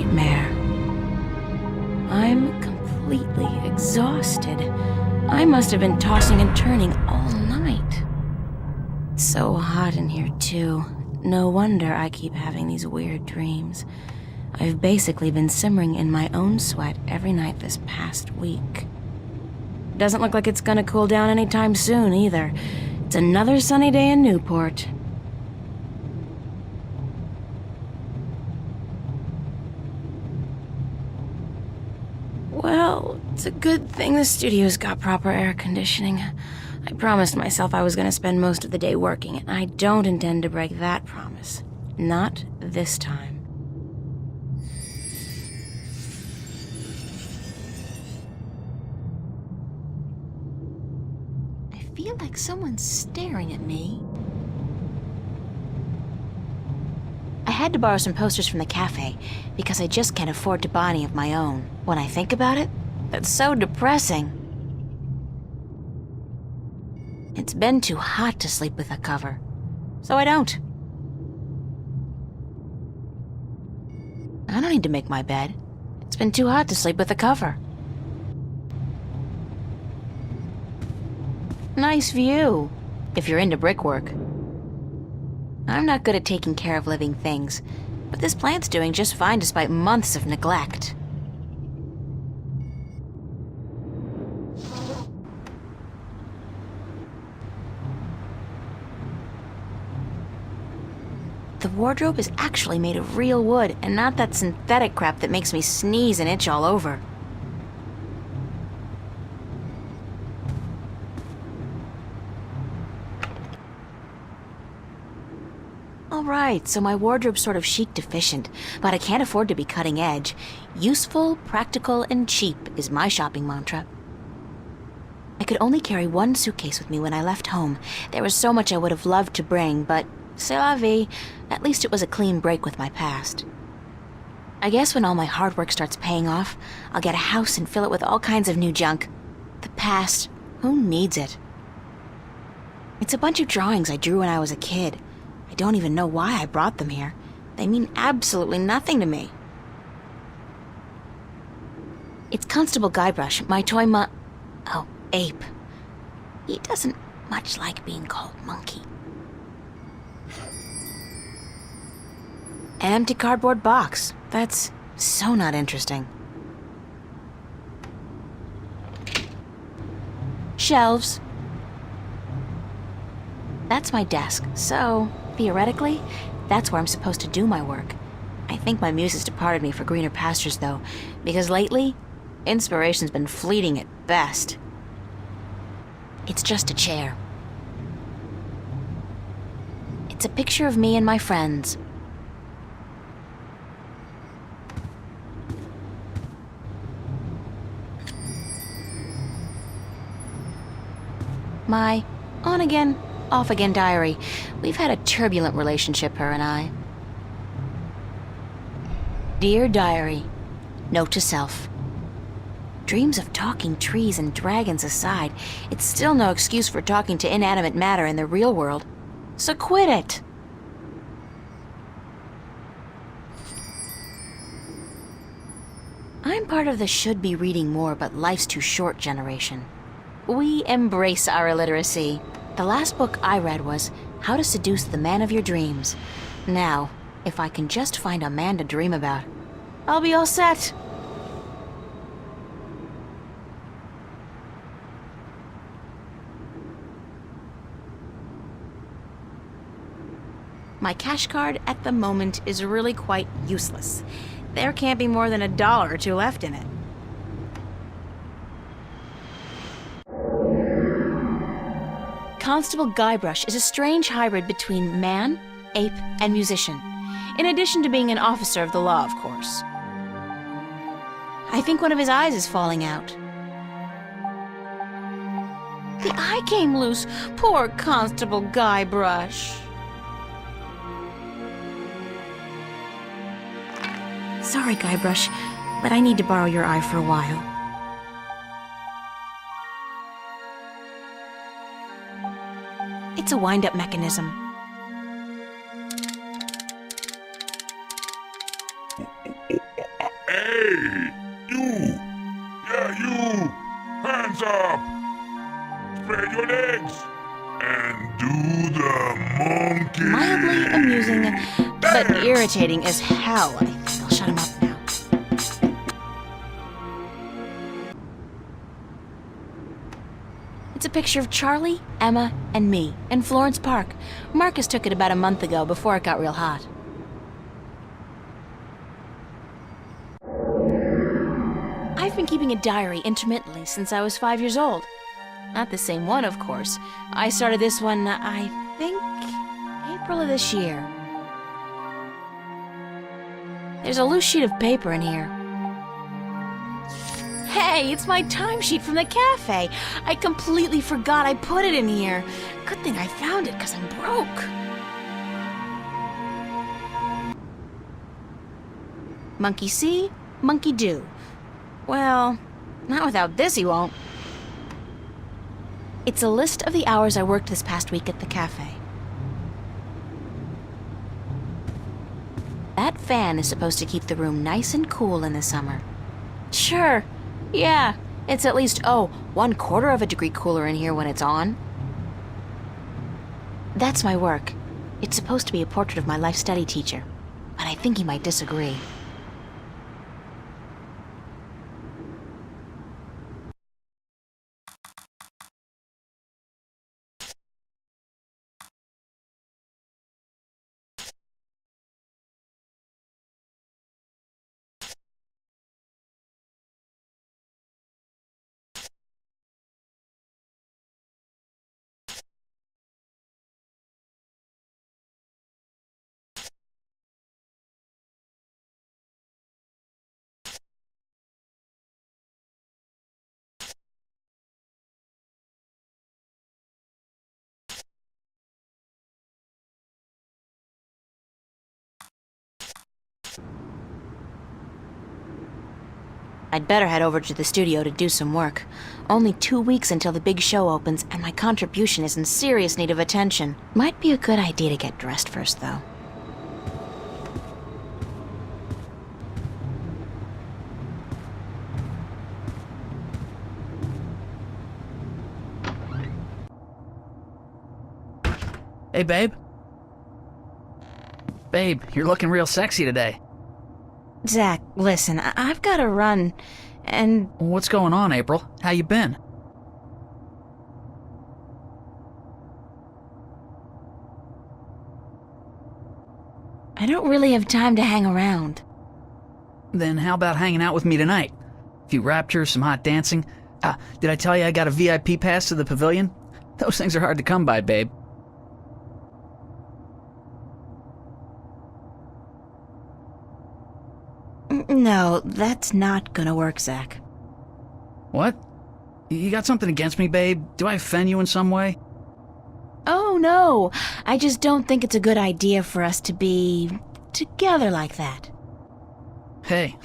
nightmare. I'm completely exhausted. I must have been tossing and turning all night. It's so hot in here, too. No wonder I keep having these weird dreams. I've basically been simmering in my own sweat every night this past week. Doesn't look like it's gonna cool down anytime soon, either. It's another sunny day in Newport. Well, it's a good thing the studio's got proper air conditioning. I promised myself I was going to spend most of the day working, and I don't intend to break that promise. Not this time. I feel like someone's staring at me. I had to borrow some posters from the cafe because I just can't afford to buy any of my own. When I think about it, that's so depressing. It's been too hot to sleep with a cover, so I don't. I don't need to make my bed. It's been too hot to sleep with a cover. Nice view, if you're into brickwork. I'm not good at taking care of living things, but this plant's doing just fine despite months of neglect. The wardrobe is actually made of real wood and not that synthetic crap that makes me sneeze and itch all over. Alright, so my wardrobe's sort of chic deficient, but I can't afford to be cutting edge. Useful, practical, and cheap is my shopping mantra. I could only carry one suitcase with me when I left home. There was so much I would have loved to bring, but c'est la vie. At least it was a clean break with my past. I guess when all my hard work starts paying off, I'll get a house and fill it with all kinds of new junk. The past, who needs it? It's a bunch of drawings I drew when I was a kid. I don't even know why I brought them here. They mean absolutely nothing to me. It's Constable Guybrush, my toy ape. He doesn't much like being called monkey. An empty cardboard box. That's so not interesting. Shelves. That's my desk, so theoretically, that's where I'm supposed to do my work. I think my muse has departed me for greener pastures, though, because lately, inspiration's been fleeting at best. It's just a chair. It's a picture of me and my friends. My on-again, off-again diary. We've had a turbulent relationship, her and I. Dear Diary, note to self. Dreams of talking trees and dragons aside, it's still no excuse for talking to inanimate matter in the real world. So quit it! I'm part of the should-be-reading-more but life's too short generation. We embrace our illiteracy. The last book I read was How to Seduce the Man of Your Dreams. Now, if I can just find a man to dream about, I'll be all set. My cash card at the moment is really quite useless. There can't be more than $1 or $2 left in it. Constable Guybrush is a strange hybrid between man, ape, and musician, in addition to being an officer of the law, of course. I think one of his eyes is falling out. The eye came loose. Poor Constable Guybrush. Sorry, Guybrush, but I need to borrow your eye for a while. It's a wind-up mechanism. Hey! You! Yeah, you! Hands up! Spread your legs! And do the monkey! Mildly amusing, but Dance! irritating as hell. I think I'll shut him up now. It's a picture of Charlie, Emma, and me in Florence Park. Marcus took it about a month ago before it got real hot. I've been keeping a diary intermittently since I was 5 years old. Not the same one, of course. I started this one, I think, April of this year. There's a loose sheet of paper in here. Hey, it's my timesheet from the cafe. I completely forgot I put it in here. Good thing I found it, because I'm broke. Monkey see, monkey do. Well, not without this he won't. It's a list of the hours I worked this past week at the cafe. That fan is supposed to keep the room nice and cool in the summer. Sure, yeah, it's at least, 1/4 of a degree cooler in here when it's on. That's my work. It's supposed to be a portrait of my life study teacher, but I think he might disagree. I'd better head over to the studio to do some work. Only 2 weeks until the big show opens, and my contribution is in serious need of attention. Might be a good idea to get dressed first, though. Hey, babe. Babe, you're looking real sexy today. Zach, listen, I've got to run, and... What's going on, April? How you been? I don't really have time to hang around. Then how about hanging out with me tonight? A few raptures, some hot dancing. Did I tell you I got a VIP pass to the pavilion? Those things are hard to come by, babe. No, that's not gonna work, Zach. What? You got something against me, babe? Do I offend you in some way? Oh, no. I just don't think it's a good idea for us to be together like that. Hey,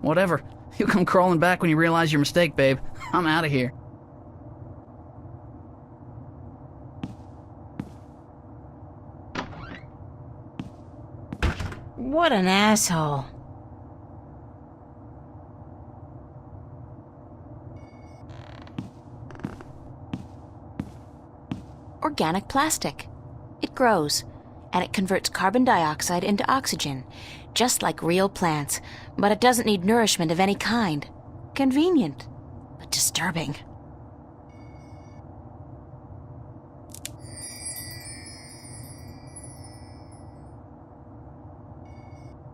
whatever. You'll come crawling back when you realize your mistake, babe. I'm out of here. What an asshole. Organic plastic. It grows, and it converts carbon dioxide into oxygen, just like real plants, but it doesn't need nourishment of any kind. Convenient, but disturbing.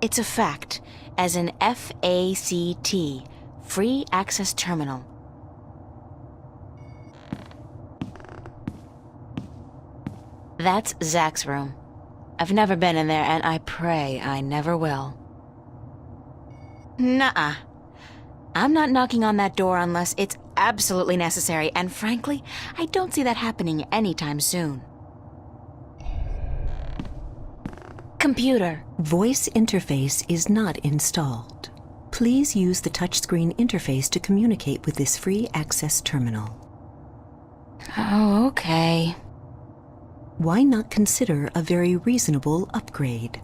It's a fact, as in FACT, Free Access Terminal. That's Zach's room. I've never been in there, and I pray I never will. Nuh-uh. I'm not knocking on that door unless it's absolutely necessary, and frankly, I don't see that happening anytime soon. Computer. Voice interface is not installed. Please use the touchscreen interface to communicate with this free access terminal. Oh, okay. Why not consider a very reasonable upgrade?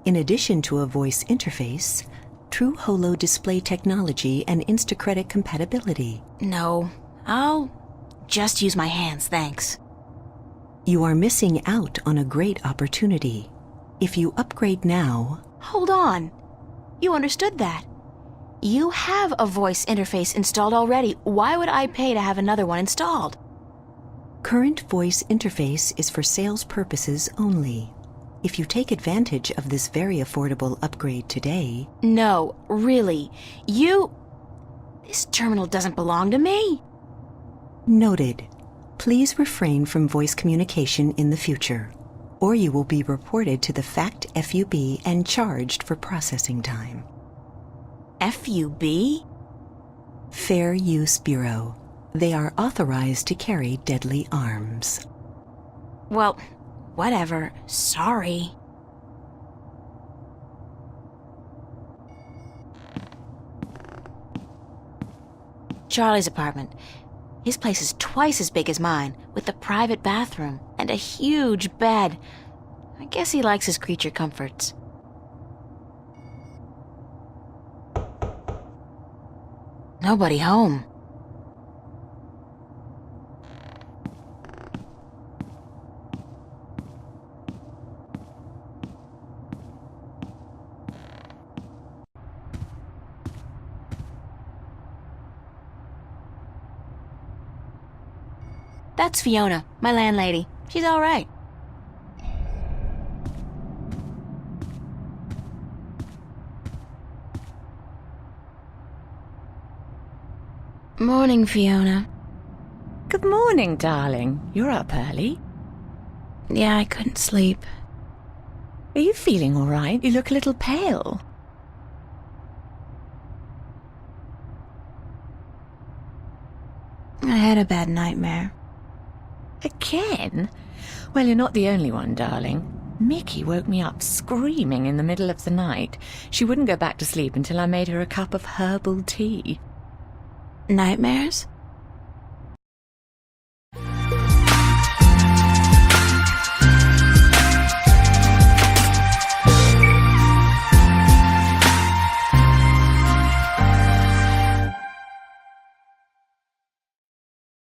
In addition to a voice interface, true holo display technology, and Instacredit compatibility. No, I'll just use my hands, thanks. You are missing out on a great opportunity. If you upgrade now... Hold on. You understood that. You have a voice interface installed already. Why would I pay to have another one installed? Current voice interface is for sales purposes only. If you take advantage of this very affordable upgrade today... No, really. This terminal doesn't belong to me. Noted. Please refrain from voice communication in the future, or you will be reported to the FACT FUB and charged for processing time. FUB? Fair Use Bureau. They are authorized to carry deadly arms. Well, whatever. Sorry. Charlie's apartment. His place is twice as big as mine, with a private bathroom and a huge bed. I guess he likes his creature comforts. Nobody home. That's Fiona, my landlady. She's all right. Morning, Fiona. Good morning, darling. You're up early. Yeah, I couldn't sleep. Are you feeling all right? You look a little pale. I had a bad nightmare. Again? Well, you're not the only one, darling. Mickey woke me up screaming in the middle of the night. She wouldn't go back to sleep until I made her a cup of herbal tea. Nightmares?